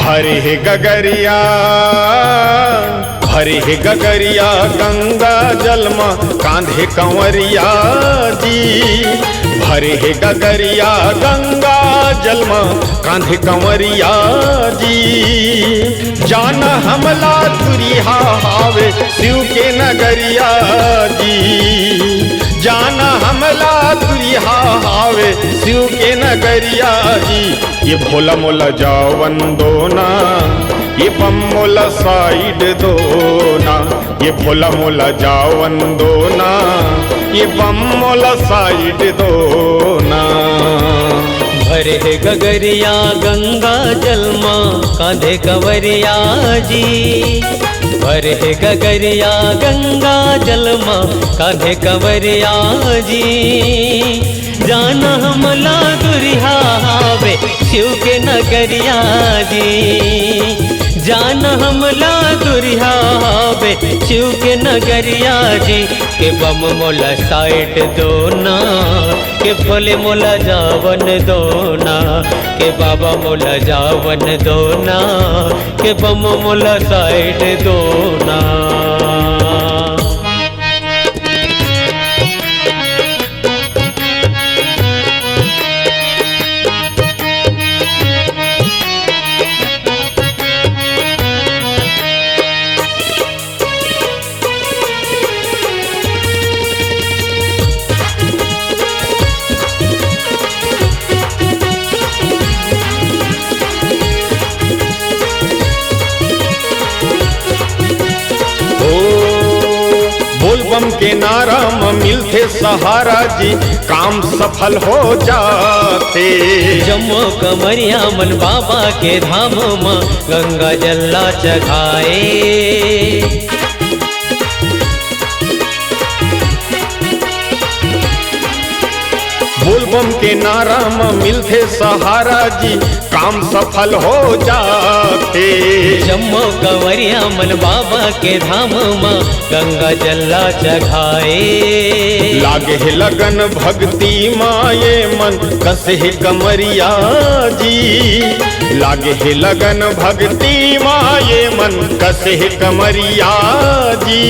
हरे गगरिया हरे गगरिया गंगा जलमा कांधे कंवरिया जी। हरे गगरिया गंगा जलमा कांधे कंवरिया जी। जाना हमला तुरिहा हावे शिव के नगरिया जी। जाना हमला तुरिहा हावे शिव के नगरिया जी। ये भोला मोला जावन दोना ये बम मोला साइड दोना। ये भोला मोला जावन दोना ये बम मोला साइड दोना। भरे गगरिया गंगा जलमा कांधे कंवरिया जी। भरे गगरिया गंगा जलमा कांधे कंवरिया जी। जाना हमला दुरिहा हावे शिव के नगरिया जी। जाना हमला दुरिहा हावे शिव के नगरिया जी। के बम मोला साइड दोना के भोले मोला जावन दोना। के बाबा मोला जावन दोना के बम मोला साइड दोना। बोलबम के नारा में मिलते सहारा जी काम सफल हो जाते। जम्मू कमरिया मन बाबा के धाम में गंगा जल्ला चढ़ाए। बोलबम के नारा में मिलते सहारा जी काम सफल हो जाते। जम्मू कंवरिया मन बाबा के धाम में गंगा जल्ला चढ़ाए। लागे लगन भक्ति माये मन कसे कमरिया जी। लागे लगन भक्ति माये मन कसे कमरिया जी।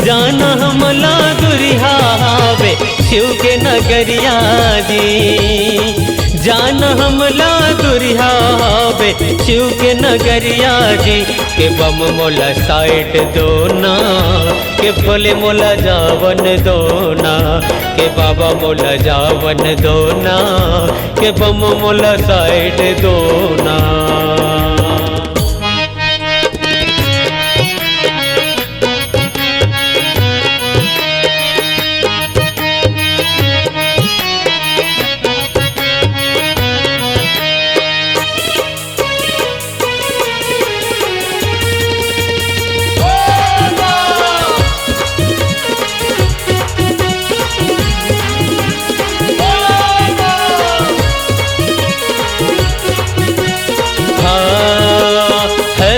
जाना हमला दुरिहा हावे शिव के नगरिया जी। जाना हमला दुरिहा हावे शिव के नगरिया जी। के बम मोला साइड दोना के भोले मोला जावन दोना। के बाबा मोला जावन दोना के बम मोला साइड दोना।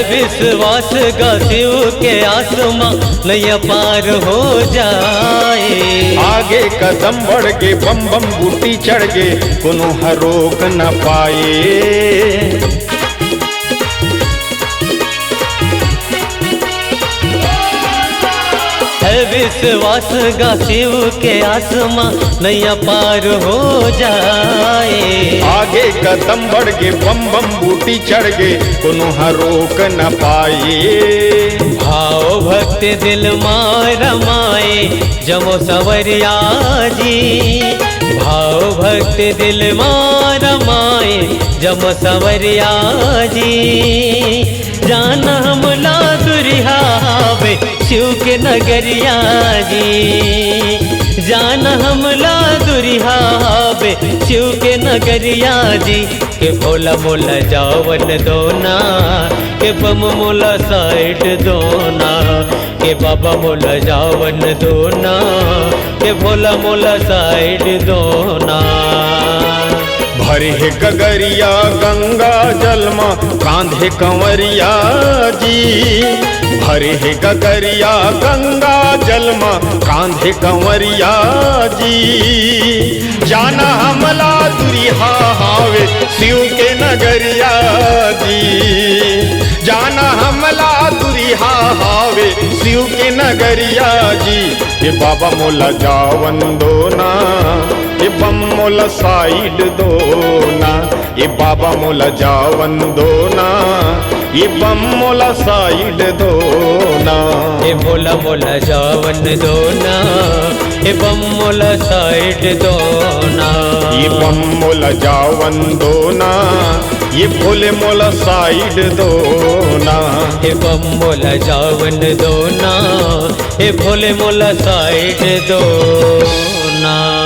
विश्वास का शिव के आसमां नैया पार हो जाए। आगे कदम बढ़ के बम बम बूटी चढ़ के कोनो रोक न पाए। विश्वास का शिव के आसमां नैया पार हो जाए। आगे कदम बढ़ के बम बम बूटी चढ़ के कोनो रोक न पाए। भाव भक्त दिल मार माए जमो सवरिया जी। भाव भक्त दिल मार माए जमो सवरिया जी। जाना हमला दुरिहा हावे हवे शिव के नगरिया जी। जान हमला दुरिहा हवे शिव के नगरिया जी। के भोला मोला जावन दोना, के बम मोला साइड दोना, के बाबा मोला जावन दोना, के भोला मोला साइड दोना। भरे है गगरिया गंगा जलमा कांधे कंवरिया जी। भरे है गगरिया गंगा जलमा कांधे कंवरिया जी। जाना हमला दुरिहा हावे शिव के नगरिया जी। जाना हमला दुरिहा हावे शिव के नगरिया जी। ये बाबा मोला जावन दोना, ये बम मोला साइड दोना, ये बाबा मोला जावन दोना, ये बम मोला साइड दोना। ये भोला मोला जावन दोना, ये बम मोला साइड दोना। ये बम मोला जावन दोना, ये भोले मोला साइड दोना। ये बम मोला जावन दोना, ये भोले मोला साइड दोना।